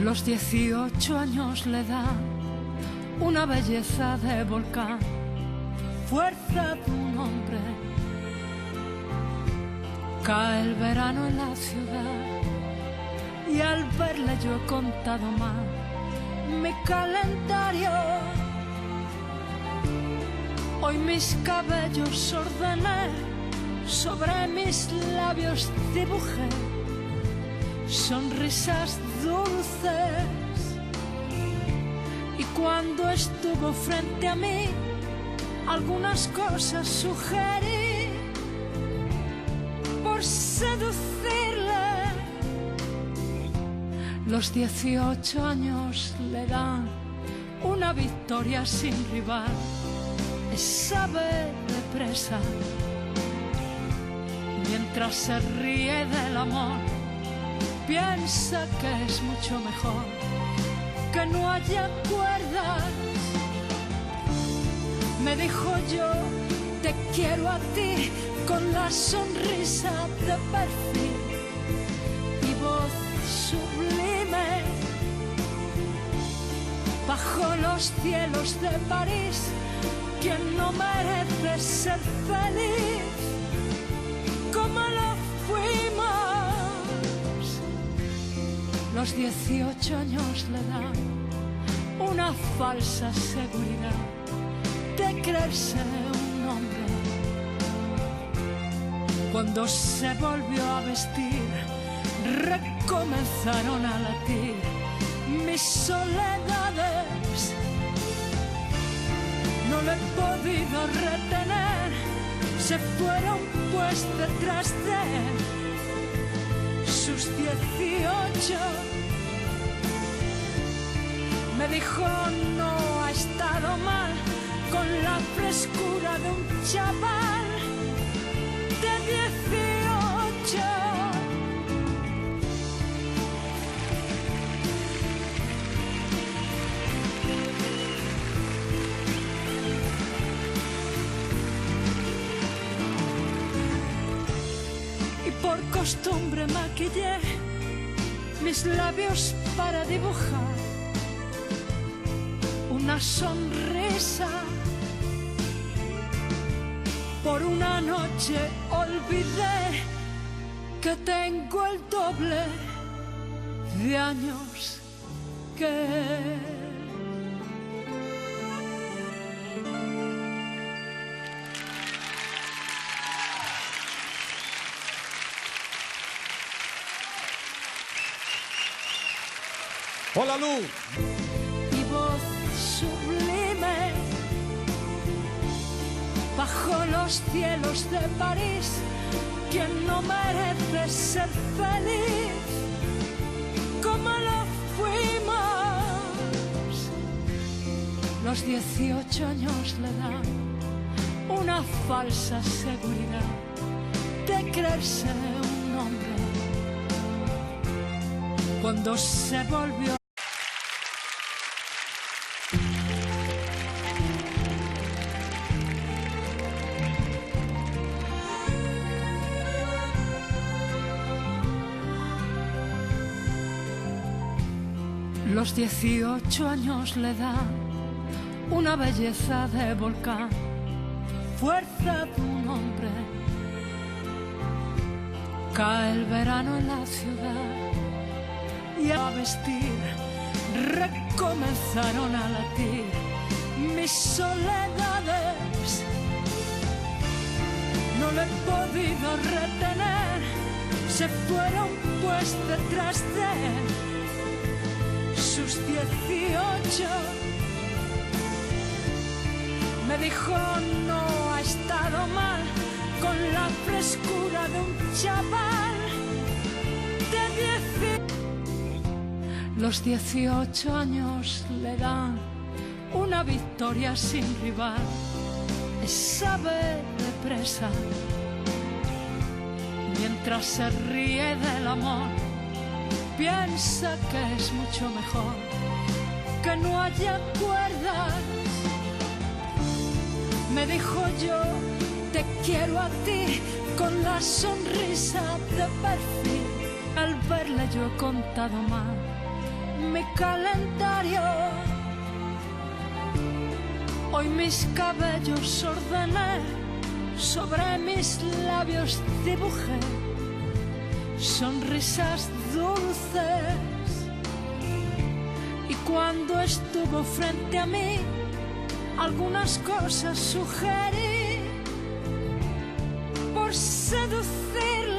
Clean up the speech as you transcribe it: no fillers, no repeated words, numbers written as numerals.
Los 18 años le dan una belleza de volcán, fuerza de un hombre. Cae el verano en la ciudad y al verle yo he contado mal mi calendario. Hoy mis cabellos ordené, sobre mis labios dibujé sonrisas dulces, y cuando estuvo frente a mí algunas cosas sugerí por seducirle. Los 18 años le dan una victoria sin rival, es ave de presa. Mientras se ríe del amor, piensa que es mucho mejor que no haya cuerdas. Me dijo yo, te quiero a ti, con la sonrisa de perfil y voz sublime. Bajo los cielos de París, ¿quién no merece ser feliz como lo fuimos? Los 18 años le dan una falsa seguridad de creerse un hombre. Cuando se volvió a vestir, recomenzaron a latir mis soledades. No lo he podido retener, se fueron pues detrás de él. Sus 18 me dijo no ha estado mal, con la frescura de un chaval de 18. Y por costumbre maquillé mis labios para dibujar una sonrisa. Por una noche olvidé que tengo el doble de años que él. Hola, Lu. Y voz sublime, bajo los cielos de París, ¿quién no merece ser feliz como lo fuimos? Los 18 años le dan una falsa seguridad de creerse un hombre. Cuando se volvió los 18 años le dan una belleza de volcán, fuerza de un hombre. Cae el verano en la ciudad y a vestir recomenzaron a latir mis soledades. No lo he podido retener, se fueron pues detrás de él. Sus 18 me dijo no ha estado mal, con la frescura de un chaval de 18. Los 18 años le dan una victoria sin rival, es ave de presa. Mientras se ríe del amor, piensa que es mucho mejor que no haya cuerdas. Me dijo yo, te quiero a ti, con la sonrisa de perfil. Al verle yo he contado mal mi calendario. Hoy mis cabellos ordené, sobre mis labios dibujé sonrisas dulces. Y cuando estuvo frente a mí, algunas cosas sugerí por seducirla.